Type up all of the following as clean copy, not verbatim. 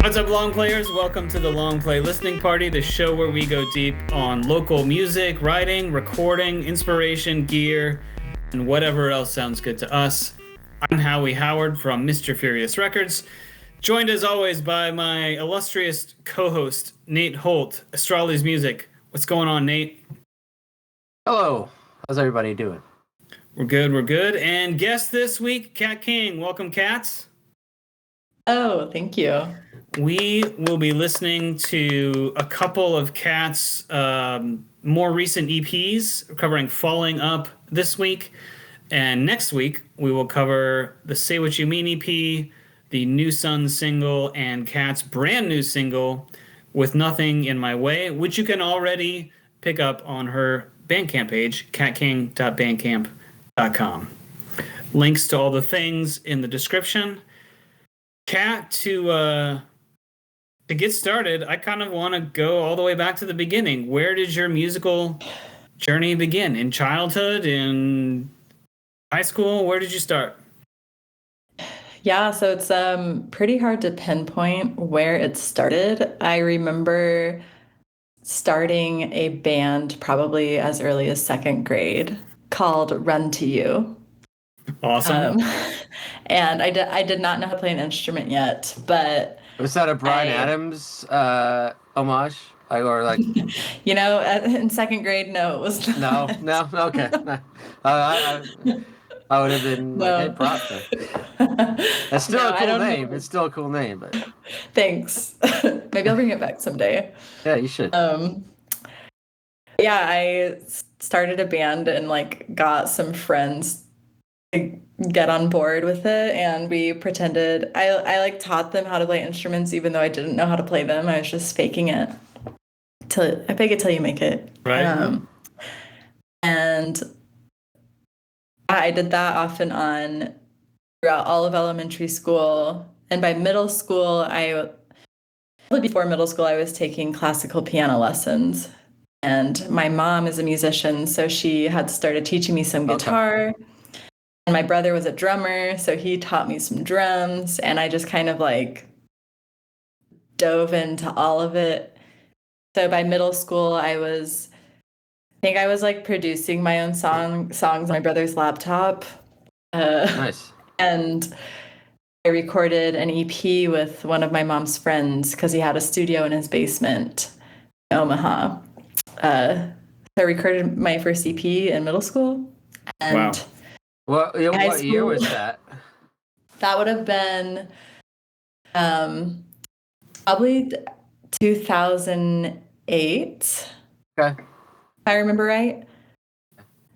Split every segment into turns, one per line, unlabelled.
What's up, long players? Welcome to the Long Play Listening Party, the show where we go deep on local music, writing, recording, inspiration, gear, and whatever else sounds good to us. I'm Howie Howard from Mr. Furious Records, joined as always by my illustrious co-host, Nate Holt, Astrali's Music. What's going on, Nate?
Hello. How's everybody doing?
We're good. And guest this week, Kat King. Welcome, Cats.
Oh, thank you.
We will be listening to a couple of Kat's more recent EPs, covering Falling Up this week. And next week, we will cover the Say What You Mean EP, the New Sun single, and Kat's brand new single, With Nothing in My Way, which you can already pick up on her Bandcamp page, catking.bandcamp.com. Links to all the things in the description. Kat, to get started, I kind of want to go all the way back to the beginning. Where did your musical journey begin? In childhood? In high school? Where did you start?
Yeah, so it's pretty hard to pinpoint where it started. I remember starting a band probably as early as second grade called Run to You.
Awesome.
And I did not know how to play an instrument yet, but
Was that a Bryan Adams homage?
in second grade, no, it was not.
No, okay. I would have been like, hey, props. That's still a cool name. Know. It's still a cool name, but
thanks. Maybe I'll bring it back someday.
Yeah, you should.
Yeah, I started a band and got some friends to get on board with it, and we pretended I taught them how to play instruments even though I didn't know how to play them. I was just faking it till you make it.
Right.
And I did that off and on throughout all of elementary school, and by middle school, before middle school, I was taking classical piano lessons, and my mom is a musician, so she had started teaching me some guitar. Okay. And my brother was a drummer, so he taught me some drums, and I just kind of dove into all of it. So by middle school, I think I was producing my own songs on my brother's laptop.
Nice.
And I recorded an EP with one of my mom's friends because he had a studio in his basement in Omaha. So I recorded my first EP in middle school. And
wow.
What year was that?
That would have been probably 2008.
Okay.
If I remember right.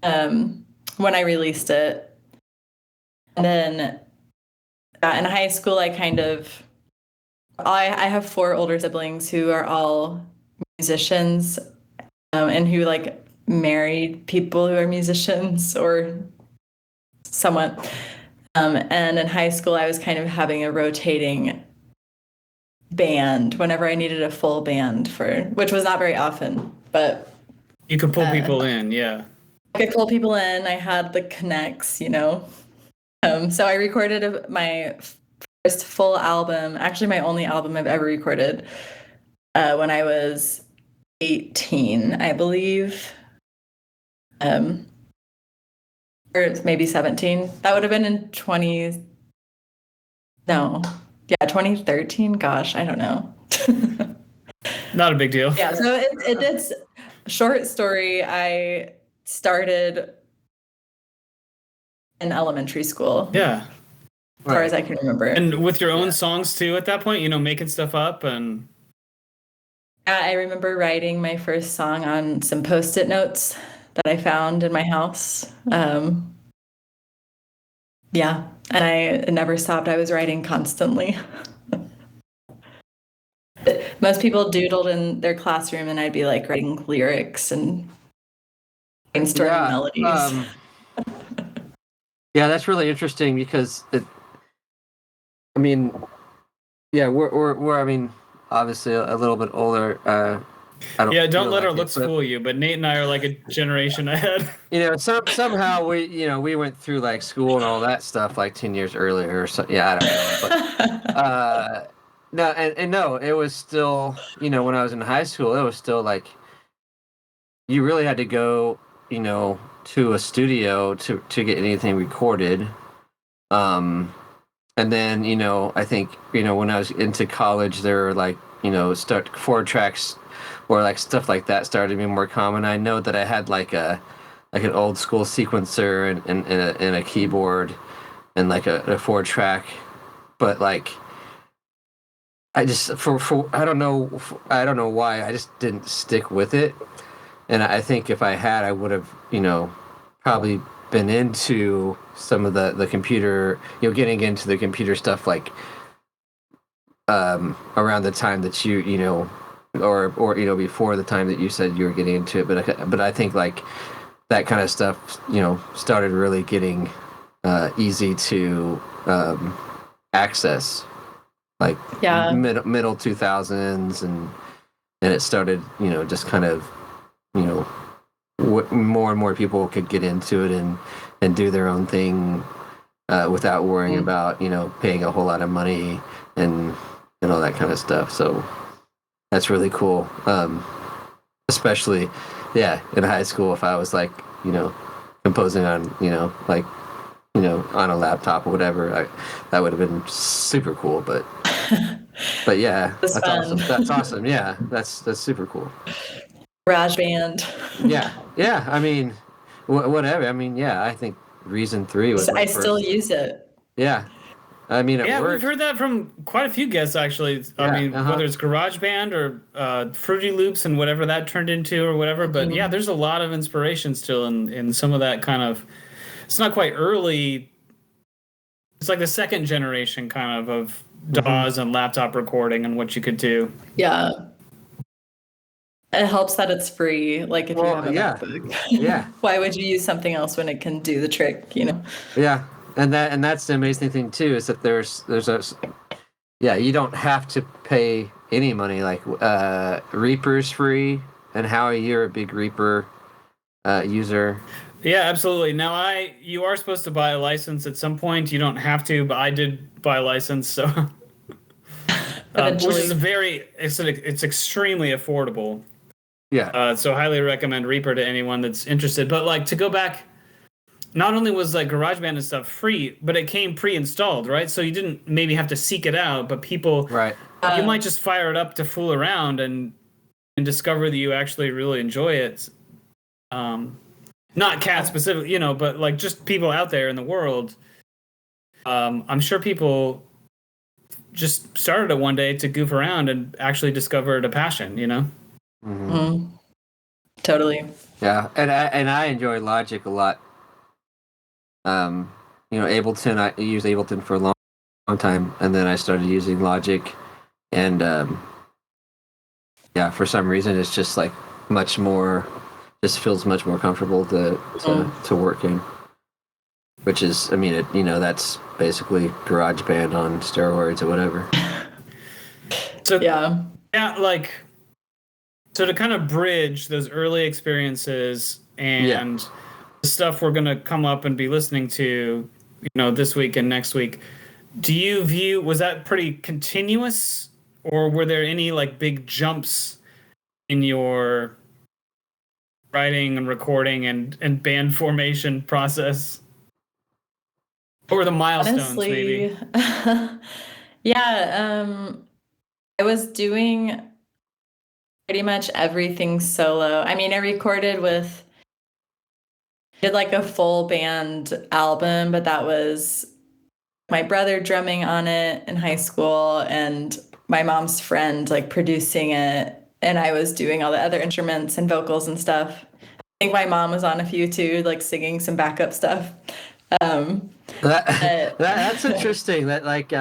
When I released it. And then in high school, I have 4 older siblings who are all musicians, and who married people who are musicians or somewhat. And in high school, I was kind of having a rotating band whenever I needed a full band which was not very often, but
you could pull people in, yeah.
I could pull people in. I had the connects, So I recorded my first full album, actually my only album I've ever recorded, when I was 18, I believe. Or maybe 17. That would have been in 2013. Gosh, I don't know.
Not a big deal.
Yeah, so it's short story. I started in elementary school.
Yeah.
As far as I can remember.
And with your own songs too at that point, making stuff up and...
Yeah, I remember writing my first song on some Post-it notes that I found in my house. Yeah, and I never stopped. I was writing constantly. Most people doodled in their classroom, and I'd be writing lyrics and brainstorming melodies.
Yeah, that's really interesting because we're obviously a little bit older.
Don't let our looks fool you, but Nate and I are a generation ahead.
Somehow we went through school and all that stuff 10 years earlier or so. Yeah, I don't know. But No, and no, it was still, when I was in high school, it was still like you really had to go, to a studio to get anything recorded. And then, I think, when I was into college, there were like, start 4 tracks or like stuff like that started to be more common. I know that I had like an old school sequencer and a keyboard and like a 4 track, but like I just for I don't know why I just didn't stick with it. And I think if I had, I would have, probably been into some of the computer, getting into the computer stuff like around the time that or before the time that you said you were getting into it. But I think like that kind of stuff, started really getting easy to access, like middle 2000s, and it started, just kind of, more and more people could get into it and do their own thing without worrying about, paying a whole lot of money and all that kind of stuff. So that's really cool. Especially, in high school, if I was like, composing on, on a laptop or whatever, that would have been super cool. But yeah, that's awesome. That's awesome. Yeah, that's super cool.
Garage band.
Yeah. I mean, whatever. I mean, I think Reason 3 was.
I still use it.
Yeah. I mean,
we've heard that from quite a few guests, actually. I mean, whether it's GarageBand or Fruity Loops and whatever that turned into or whatever. But yeah, there's a lot of inspiration still in some of that kind of. It's not quite early. It's like the second generation kind of DAWs and laptop recording and what you could do.
Yeah. It helps that it's free. Like if you have a MacBook.
Yeah.
Why would you use something else when it can do the trick,
Yeah. And that's the amazing thing too, is that there's you don't have to pay any money. Like Reaper's free, and Howie, you're a big Reaper user.
Yeah, absolutely. Now you are supposed to buy a license at some point. You don't have to, but I did buy a license, so which is it's extremely affordable.
Yeah.
So highly recommend Reaper to anyone that's interested. But like to go back, not only was like GarageBand and stuff free, but it came pre-installed, right? So you didn't maybe have to seek it out, but people,
right?
You might just fire it up to fool around and discover that you actually really enjoy it. Not cat specific, but like just people out there in the world. I'm sure people just started it one day to goof around and actually discovered a passion,
Totally.
Yeah, and I enjoy Logic a lot. Ableton, I used Ableton for a long time, and then I started using Logic, and for some reason it's just like much more, just feels much more comfortable to work in. Which is, I mean, that's basically GarageBand on steroids or whatever.
So like, so to kind of bridge those early experiences and the stuff we're going to come up and be listening to, this week and next week, was that pretty continuous, or were there any like big jumps in your writing and recording and band formation process? Or the milestones,
honestly,
maybe.
I was doing pretty much everything solo. I mean, I did like a full band album, but that was my brother drumming on it in high school and my mom's friend like producing it. And I was doing all the other instruments and vocals and stuff. I think my mom was on a few too, like singing some backup stuff.
That's interesting. That like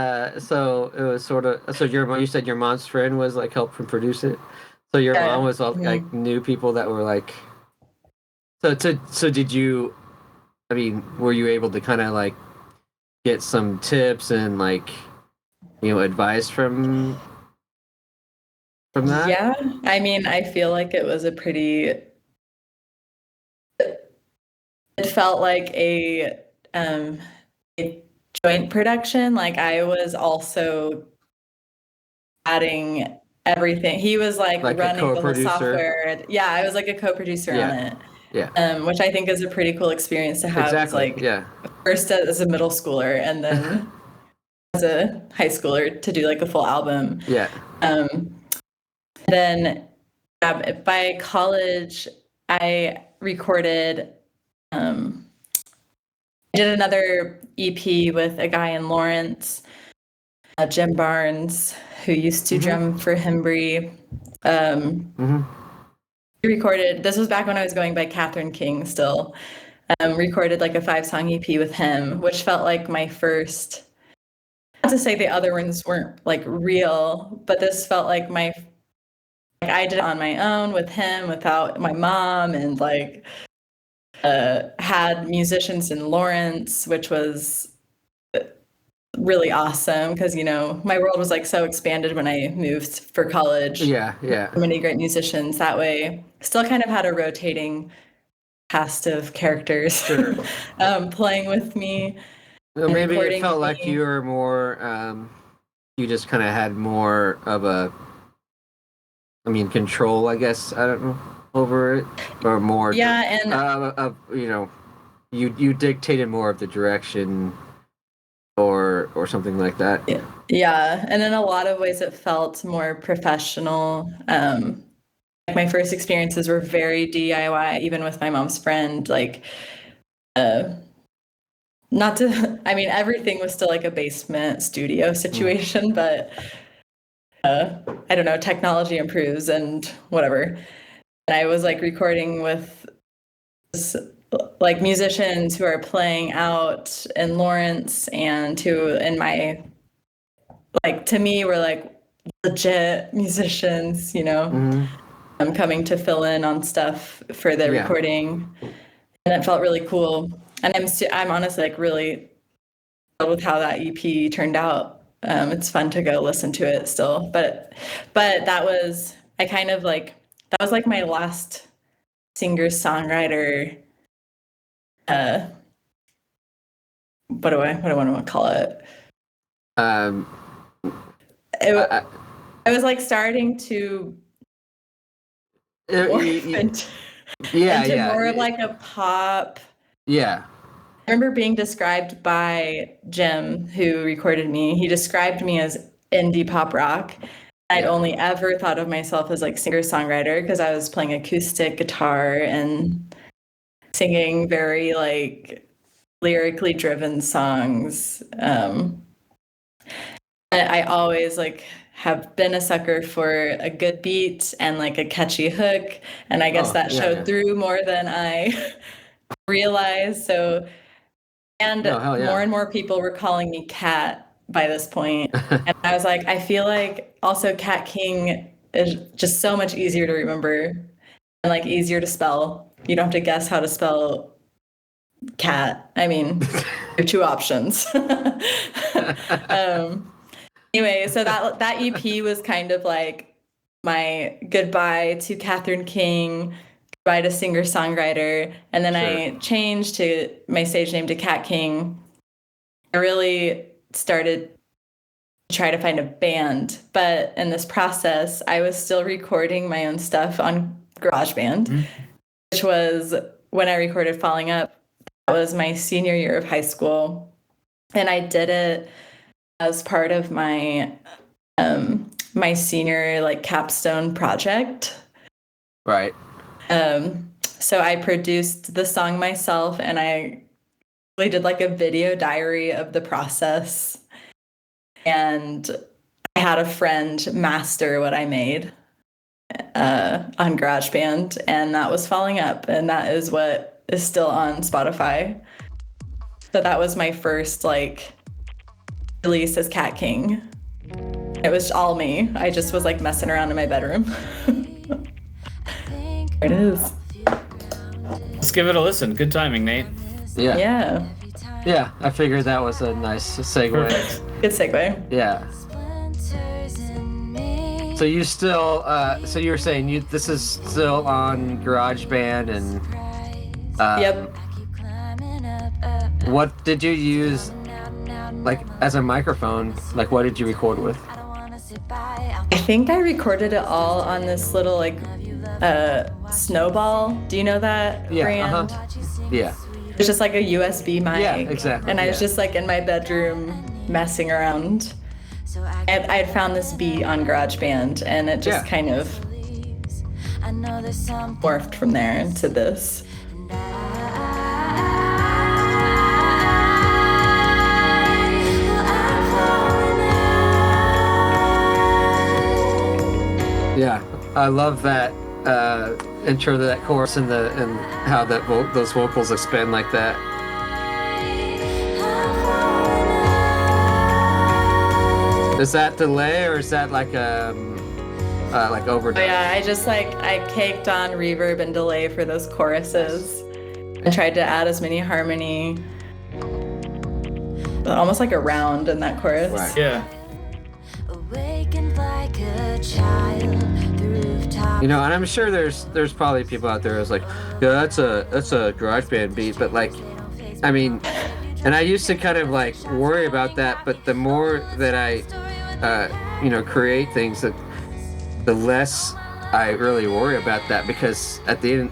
so it was sort of, so you said your mom's friend was like helped from produce it. So your mom was all like knew people that were like. So did you? I mean, were you able to kind of like get some tips and like advice from that?
Yeah, I mean, I feel like it was it felt like a joint production. Like I was also adding everything. He was like
Like a
running the whole
co-producer?
software. Yeah, I was like a co-producer on it.
Yeah.
Which I think is a pretty cool experience to have.
Exactly.
Like
Yeah.
first as a middle schooler and then as a high schooler to do like a full album.
Yeah.
Then by college, I recorded. I did another EP with a guy in Lawrence, Jim Barnes, who used to drum for Hembry. We recorded, this was back when I was going by Catherine King still, recorded like a 5-song EP with him, which felt like my first, not to say the other ones weren't like real, but this felt like I did it on my own with him without my mom, and like had musicians in Lawrence, which was really awesome because, you know, my world was like so expanded when I moved for college.
Yeah.
So many great musicians that way. Still kind of had a rotating cast of characters playing with me.
Well, maybe it felt like you were more, you just kind of had more of control, I guess, I don't know, over it, or more.
Yeah, and
you dictated more of the direction, or something like that.
Yeah, and in a lot of ways, it felt more professional. My first experiences were very DIY, even with my mom's friend. Like, not to, I mean, everything was still like a basement studio situation, but I don't know, technology improves and whatever. And I was like recording with like musicians who are playing out in Lawrence and who in my, like, to me were like legit musicians, you know. I'm coming to fill in on stuff for the recording, and it felt really cool. And I'm honestly like really thrilled with how that EP turned out. It's fun to go listen to it still, but that was like my last singer-songwriter. What do I want to call it? I was like starting to into more of like a pop.
Yeah.
I remember being described by Jim, who recorded me. He described me as indie pop rock. I'd only ever thought of myself as like singer-songwriter because I was playing acoustic guitar and singing very like lyrically driven songs. I always like have been a sucker for a good beat and like a catchy hook, and I guess that showed through more than I realized. So, and more and more people were calling me Cat by this point, and I was like, I feel like also Cat King is just so much easier to remember and like easier to spell. You don't have to guess how to spell cat. I mean, there are 2 options. Anyway, so that EP was kind of like my goodbye to Catherine King, goodbye to singer-songwriter, and then I changed to my stage name to Cat King. I really started to try to find a band, but in this process, I was still recording my own stuff on GarageBand, which was when I recorded Falling Up. That was my senior year of high school, and I did it as part of my my senior like capstone project.
Right.
So I produced the song myself, and I really did like a video diary of the process. And I had a friend master what I made on GarageBand, and that was Falling Up, and that is what is still on Spotify. So that was my first like release as Cat King. It was all me. I just was like messing around in my bedroom. There it is.
Let's give it a listen. Good timing, Nate.
Yeah.
Yeah, I figured that was a nice segue.
Perfect.
Good segue.
Yeah. So you still, so you were saying this is still on GarageBand and.
Yep.
What did you use, like, as a microphone? Like, what did you record with?
I think I recorded it all on this little like Snowball. Do you know that brand?
Yeah.
It's just like a USB mic.
Yeah, exactly.
And I was just like in my bedroom messing around. And I had found this beat on GarageBand, and it just kind of morphed from there into this.
Yeah, I love that intro to that chorus and how that those vocals expand like that. Is that delay or is that like overdub?
Oh yeah, I caked on reverb and delay for those choruses and tried to add as many harmony, almost like a round in that chorus.
Right.
Yeah.
You know, and I'm sure there's probably people out there who's like, yeah, that's a GarageBand beat, but like, I mean, and I used to kind of like worry about that, but the more that I, create things, that the less I really worry about that, because at the end,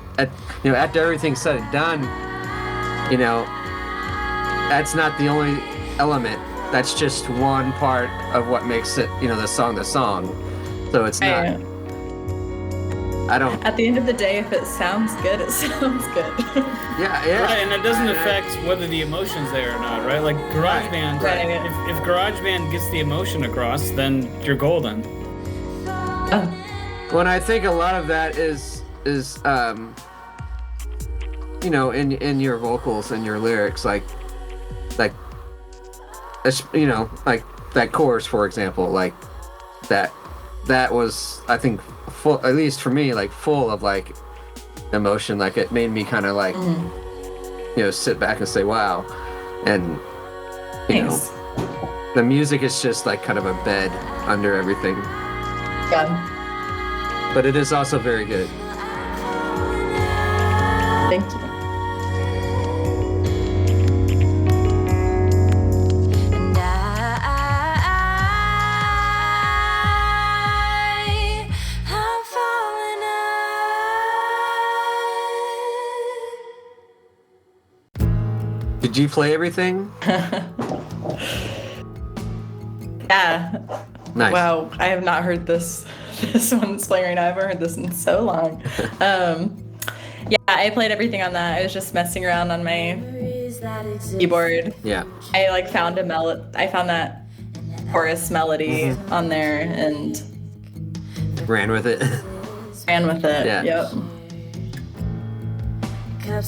after everything's said and done, that's not the only element. That's just one part of what makes it, the song. So it's not. I don't.
At the end of the day, if it sounds good, it sounds good.
Yeah.
Right, and it doesn't affect whether the emotion's there or not, right? Like GarageBand,
Right.
If GarageBand gets the emotion across, then you're golden.
Well, I think a lot of that is in your vocals and your lyrics, like like that chorus, for example, like that was, I think, full, at least for me, like full of like emotion. Like it made me kind of like sit back and say, wow. And
Thanks.
The music is just like kind of a bed under everything.
Yeah.
But it is also very good.
Thank you.
Did you play everything?
Yeah.
Nice.
Wow, I have not heard this one that's playing right now. I haven't heard this in so long. Yeah, I played everything on that. I was just messing around on my keyboard.
Yeah.
I found I found that chorus melody on there and
Ran with it.
ran with it.
Yeah.
Yep.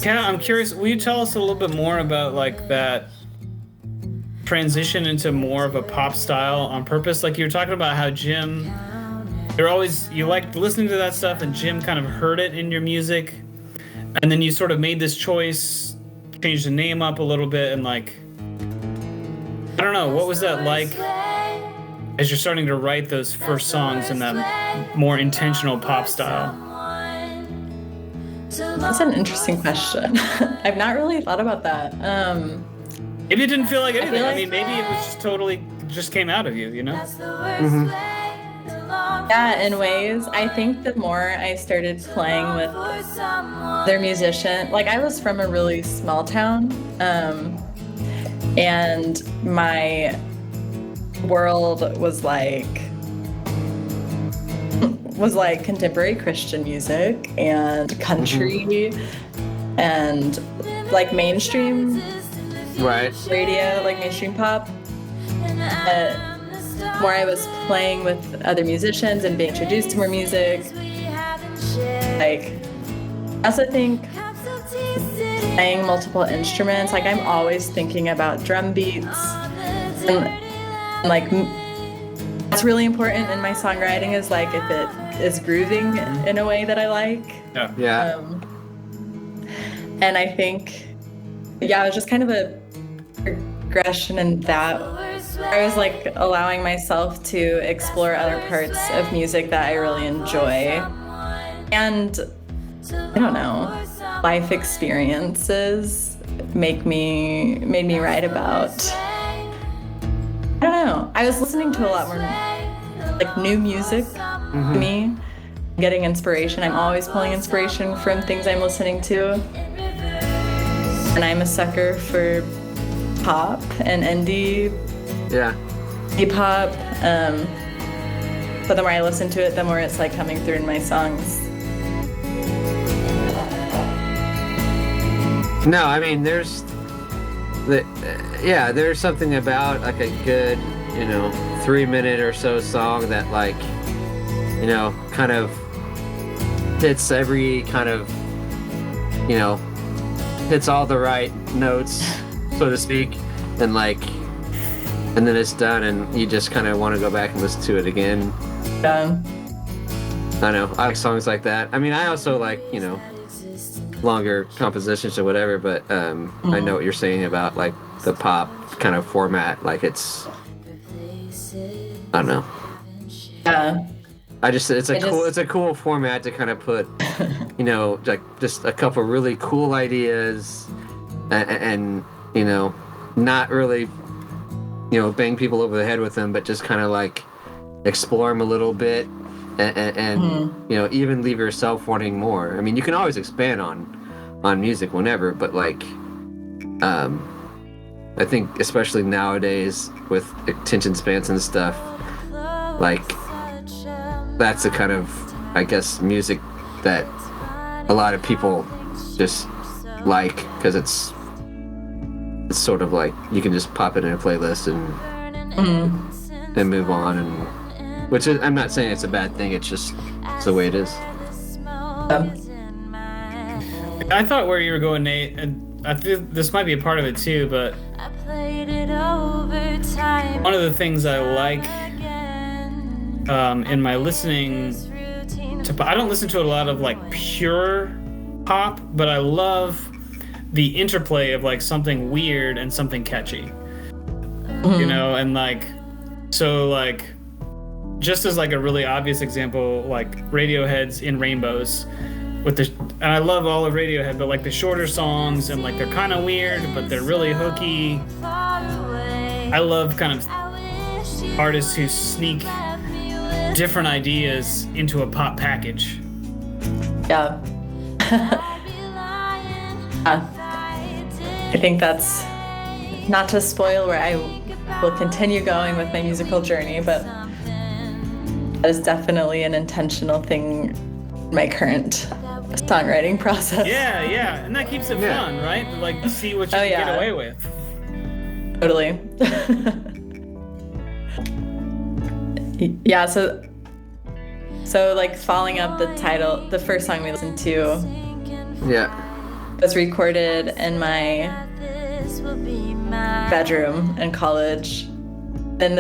Kat, I'm curious, will you tell us a little bit more about like that transition into more of a pop style on purpose? Like you were talking about how Jim, you liked listening to that stuff, and Jim kind of heard it in your music, and then you sort of made this choice, changed the name up a little bit, and like, I don't know, what was that like as you're starting to write those first songs in that more intentional pop style?
That's an interesting question. I've not really thought about that.
Maybe it didn't feel like anything. I
like-
mean, maybe it was just came out of you,
Yeah, in ways. I think the more I started playing with their musician, like I was from a really small town, and my world was like contemporary Christian music and country and like mainstream
Right.
radio, like mainstream pop. More I was playing with other musicians and being introduced to more music. Like, I also think playing multiple instruments, like I'm always thinking about drum beats, and like that's really important in my songwriting, is like if it is grooving in a way that I like.
Yeah.
And I think, yeah, it was just kind of a progression in that. I was like allowing myself to explore other parts of music that I really enjoy. And I don't know, life experiences made me write about. I don't know. I was listening to a lot more like new music to me. Getting inspiration. I'm always pulling inspiration from things I'm listening to. And I'm a sucker for pop and indie.
Yeah.
Hip hop. But the more I listen to it, the more it's like coming through in my songs.
No, I mean, there's something about like a good, 3-minute or so song that like, kind of hits every kind of, hits all the right notes, so to speak, and then it's done and you just kind of want to go back and listen to it again.
Yeah.
I know, I like songs like that. I mean, I also like, longer compositions or whatever, but I know what you're saying about like the pop kind of format. Like it's, I don't know.
Yeah.
It's a cool format to kind of put, like just a couple really cool ideas and not really, bang people over the head with them, but just kind of like explore them a little bit. And even leave yourself wanting more. I mean, you can always expand on music whenever, but like I think especially nowadays with attention spans and stuff, like that's the kind of, I guess, music that a lot of people just like, because it's sort of like you can just pop it in a playlist and move on, and which is, I'm not saying it's a bad thing, it's the way it is.
I thought where you were going, Nate, and I think this might be a part of it too, but one of the things I like in my listening to, I don't listen to a lot of like pure pop, but I love the interplay of like something weird and something catchy, and like, so like, just as like a really obvious example, like Radiohead's In Rainbows, and I love all of Radiohead, but like the shorter songs and like they're kind of weird, but they're really hooky. I love kind of artists who sneak different ideas into a pop package.
Yeah. I think that's, not to spoil where I will continue going with my musical journey, but that is definitely an intentional thing in my current songwriting process.
Yeah, and that keeps it fun, right? Like, see what you can get away with.
Totally. Yeah, so like following up the title, the first song we listened to was recorded in my bedroom in college. And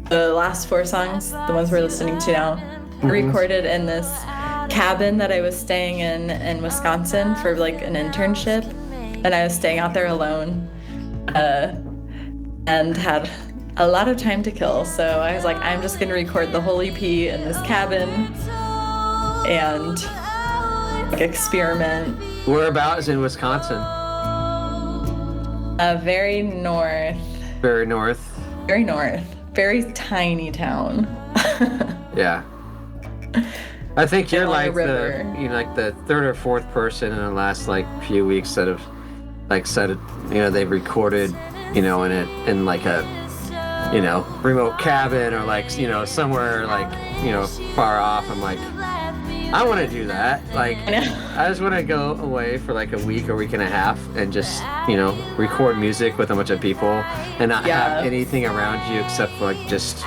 the last 4 songs, the ones we're listening to now, were recorded in this cabin that I was staying in Wisconsin for like an internship. And I was staying out there alone and had a lot of time to kill. So I was like, I'm just gonna record the whole EP in this cabin and like experiment.
Whereabouts in Wisconsin?
Very north.
Very north.
Very north. Very tiny town.
Yeah. I think you're like
the
3rd or 4th person in the last like few weeks that have like said, they've recorded, in like a, remote cabin or like, somewhere like, far off. I'm like, I want to do that. Like, I just want to go away for like a week or week and a half and just, record music with a bunch of people and not have anything around you except for like just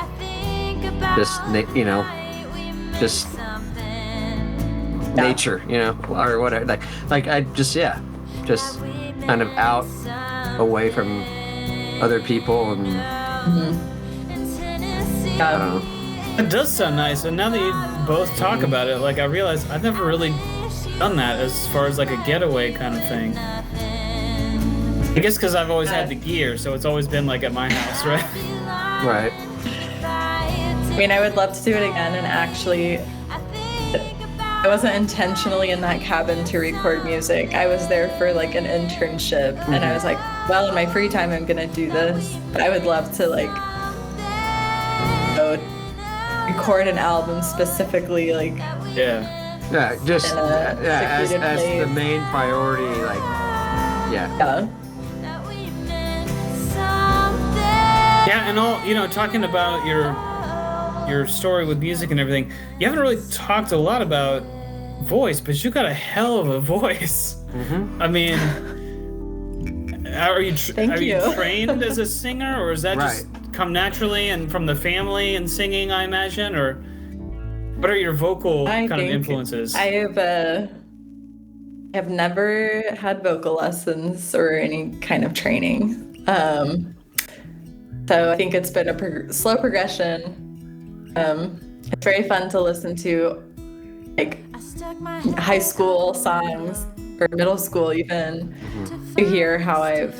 nature, or whatever. Like I just kind of out away from other people and I don't know.
It does sound nice, and now that you both talk about it, like I realize I've never really done that as far as like a getaway kind of thing. I guess because I've always had the gear, so it's always been like at my house, right?
Right.
I mean, I would love to do it again, and actually, I wasn't intentionally in that cabin to record music. I was there for like an internship, and I was like, well, in my free time, I'm gonna do this. But I would love to like go record an album specifically, like
Yeah.
Yeah, just
in a
as
secluded
the
place.
main priority, like yeah.
Yeah.
Yeah, and all, talking about your story with music and everything, you haven't really talked a lot about voice, but you got a hell of a voice.
Mm-hmm.
I mean, are you
Thank
you
you.
trained as a singer, or is that just come naturally and from the family and singing, I imagine, or what are your vocal kind of influences?
I have never had vocal lessons or any kind of training. So I think it's been a slow progression. It's very fun to listen to, like, high school songs or middle school even, to hear how I've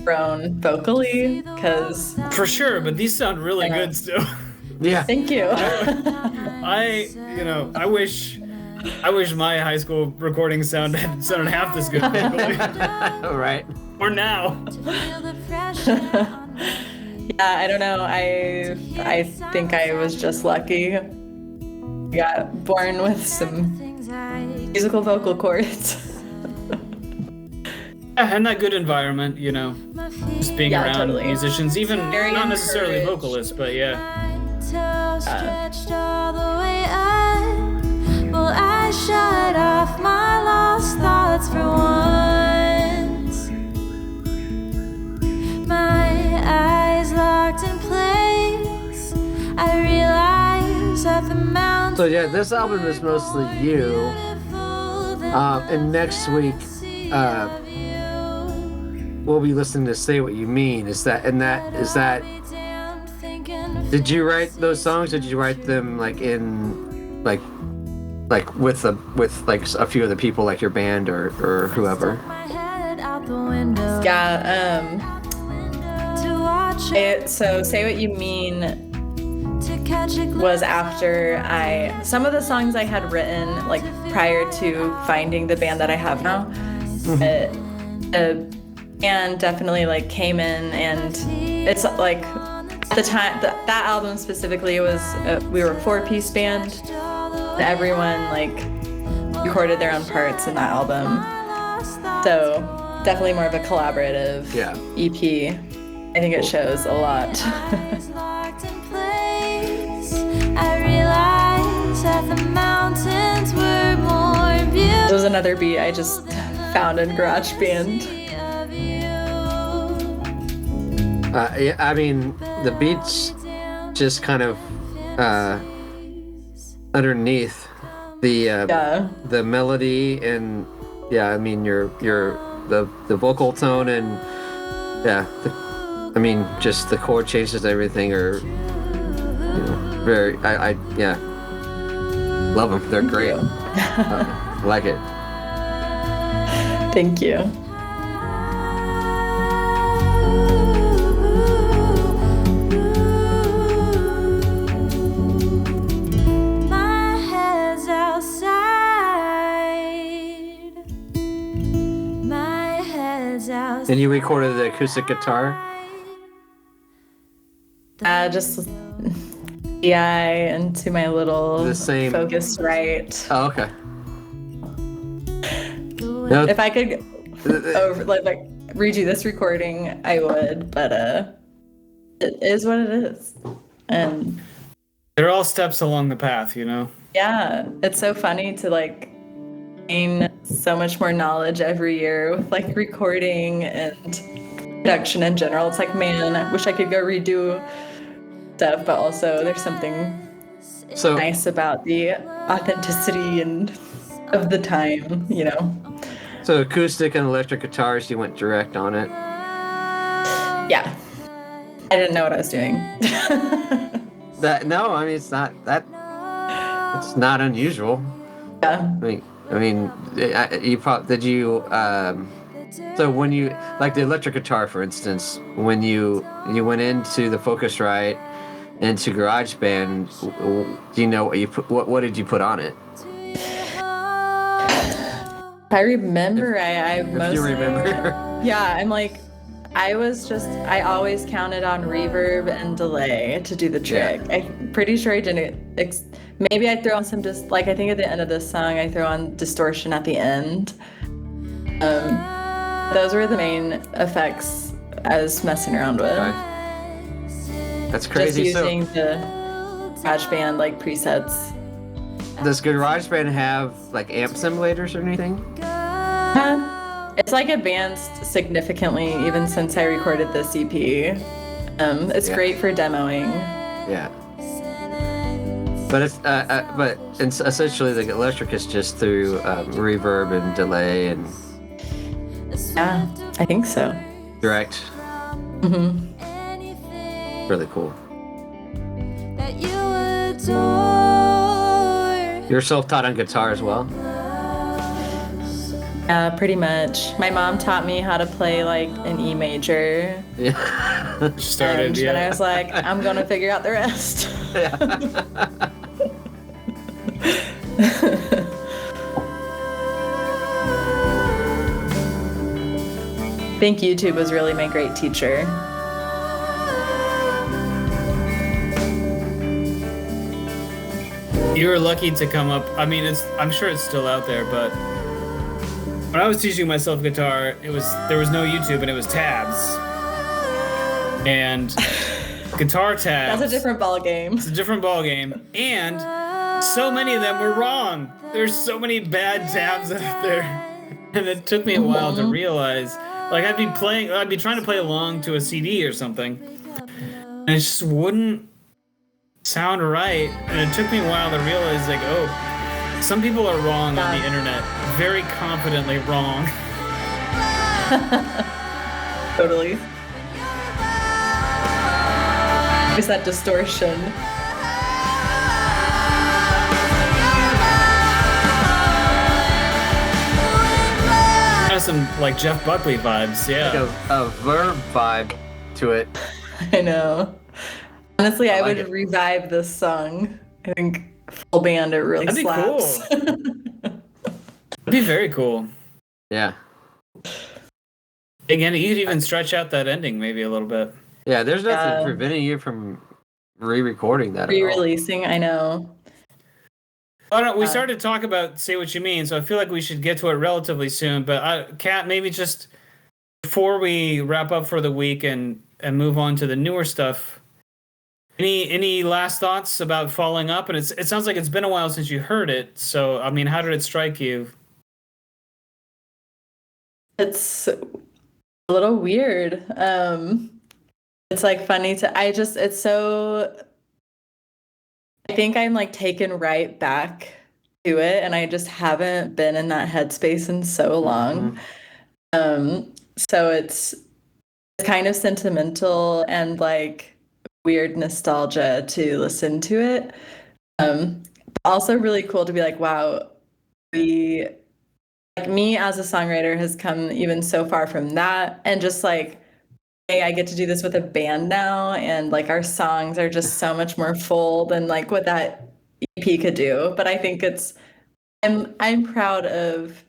grown vocally, because
For sure, but these sound really good still.
Yeah.
thank you.
I wish my high school recording sounded half this good vocally.
Right.
Or now.
Yeah, I don't know. I think I was just lucky. I got born with some musical vocal cords.
Yeah, and that good environment, just being
Yeah,
around
totally.
musicians, even
Very
not necessarily
encouraged.
vocalists, but yeah.
Stretched all the way up. Well, I shut off my lost thoughts for once. My eyes locked in place. I realize that the mountain.
So yeah, this album is mostly you. And next week, we'll be listening to "Say What You Mean." Is that? Did you write those songs? Did you write them like in, like with like a few of the people, like your band or whoever?
Yeah. So "Say What You Mean" was after some of the songs I had written, like, prior to finding the band that I have now. The band definitely, like, came in, and it's like, at the time, that album specifically was we were a 4-piece band. Everyone, like, recorded their own parts in that album. So definitely more of a collaborative EP. I think it shows a lot.
I realized that the mountains were more beautiful.
It was another beat I just found in GarageBand.
Yeah, I mean, the beats just kind of underneath the melody, and I mean the vocal tone, and just the chord changes, everything are very I love them. They're great. I like it.
Thank you.
My head's outside. My head's outside.
And you recorded the acoustic guitar?
Just into my little
The same-
focused right.
Oh, okay. No,
If I could redo this recording, I would, but it is what it is. And
They're all steps along the path,
yeah, it's so funny to, like, gain so much more knowledge every year with, like, recording and production in general. It's like, man, I wish I could go redo stuff, but also there's something
so
nice about the authenticity and of the time,
So acoustic and electric guitars, you went direct on it.
Yeah. I didn't know what I was doing.
It's not that. It's not unusual.
Yeah.
Did you? So when you, like the electric guitar, for instance, when you went into the Focusrite, into GarageBand, do you know what you put? What did you put on it?
I remember. I
If
mostly.
you remember.
Yeah, I'm like, I always counted on reverb and delay to do the trick.
Yeah.
I'm pretty sure I didn't. Maybe I throw on some like I think at the end of this song I throw on distortion at the end. Those were the main effects I was messing around with.
That's crazy.
Just using the GarageBand like presets.
Does GarageBand have like amp simulators or anything?
It's like advanced significantly even since I recorded this EP. It's great for demoing.
Yeah. But it's essentially the electric is just through reverb and delay and.
Yeah, I think so.
Direct.
Mm-hmm.
Really cool. You're self-taught on guitar as well?
Yeah, pretty much. My mom taught me how to play like an E major.
Yeah.
Started,
and I was like, I'm gonna figure out the rest. I think YouTube was really my great teacher.
You were lucky to come up. I mean, I'm sure it's still out there, but when I was teaching myself guitar, there was no YouTube and it was tabs. And guitar tabs.
That's a different ball game.
It's a different ball game, and so many of them were wrong. There's so many bad tabs out there, and it took me a while to realize. Like I'd be trying to play along to a CD or something, and it just wouldn't sound right. And it took me a while to realize, like, oh, some people are wrong on the internet, very confidently wrong.
Totally. There's that distortion.
Has some like Jeff Buckley vibes, yeah.
Like a verb vibe to it.
I know. Honestly, I
like
would
it.
revive this song. I think full band it really
That'd be
slaps.
cool. That'd be very cool.
Yeah.
Again, you could even stretch out that ending maybe a little bit.
Yeah, there's nothing preventing you from re-recording that at all.
Re-releasing, I know.
Why don't we started to talk about Say What You Mean, so I feel like we should get to it relatively soon. But Kat, maybe just before we wrap up for the week and move on to the newer stuff, any last thoughts about Falling Up? And it sounds like it's been a while since you heard it. So I mean, how did it strike you?
It's a little weird. It's like funny it's so, I think I'm like taken right back to it, and I just haven't been in that headspace in so long. So it's kind of sentimental and like weird nostalgia to listen to it. Also really cool to be like, wow, like me as a songwriter has come even so far from that, and just like, hey, I get to do this with a band now, and like our songs are just so much more full than like what that EP could do. But I think I'm proud of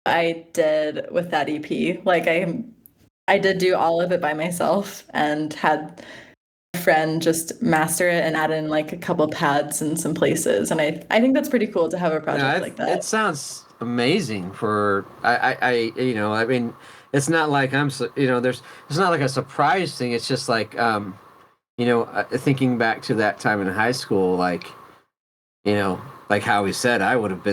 what I did with that EP. Like I did do all of it by myself and had a friend just master it and add in like a couple pads in some places. And I think that's pretty cool to have a project like that.
It sounds amazing for I mean, it's not like it's not like a surprise thing. It's just like thinking back to that time in high school, like like Howie said, I would have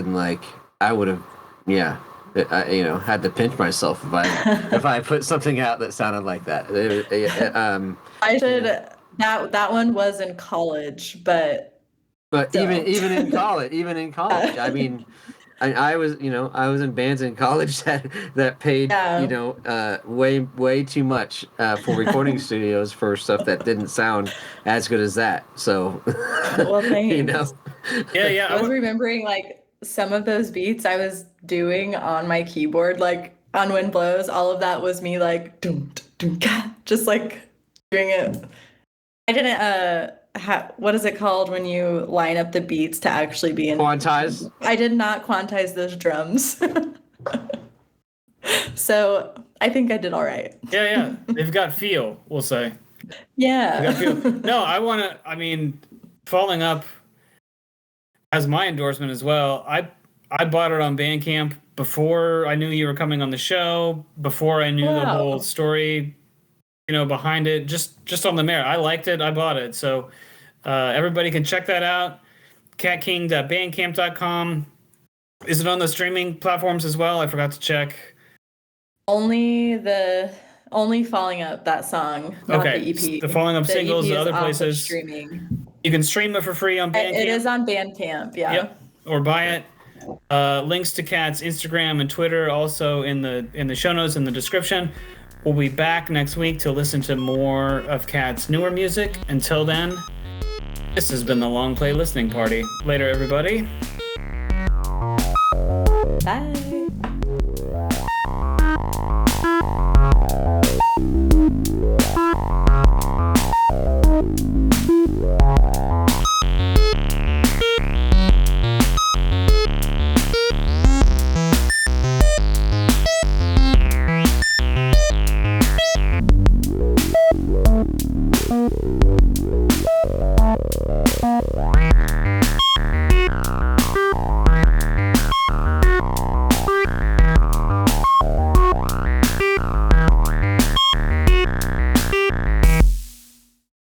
had to pinch myself if I put something out that sounded like that.
That one was in college, but
even in college, I mean, I was in bands in college that paid way too much for recording studios for stuff that didn't sound as good as that. So
well, thanks.
Yeah.
I was remembering like some of those beats I was doing on my keyboard, like on Wind Blows. All of that was me like just like doing it. I didn't what is it called when you line up the beats to actually be in
quantize?
I did not quantize those drums. So I think I did all right.
Yeah. They've got feel, we'll say.
Yeah.
No, I mean, Falling Up has my endorsement as well. I bought it on Bandcamp before I knew you were coming on the show, before I knew the whole story, behind it, just on the merit. I liked it. I bought it. So everybody can check that out. catking.bandcamp.com. Is it on the streaming platforms as well? I forgot to check.
Only Falling Up, that song, not the EP.
The Falling Up singles,
EP
the other
off of
places.
streaming.
You can stream it for free on Bandcamp.
It is on Bandcamp, yeah.
Yep. Or buy it. Links to Kat's Instagram and Twitter also in the show notes in the description. We'll be back next week to listen to more of Kat's newer music. Until then, this has been the Long Play Listening Party. Later, everybody.
Bye.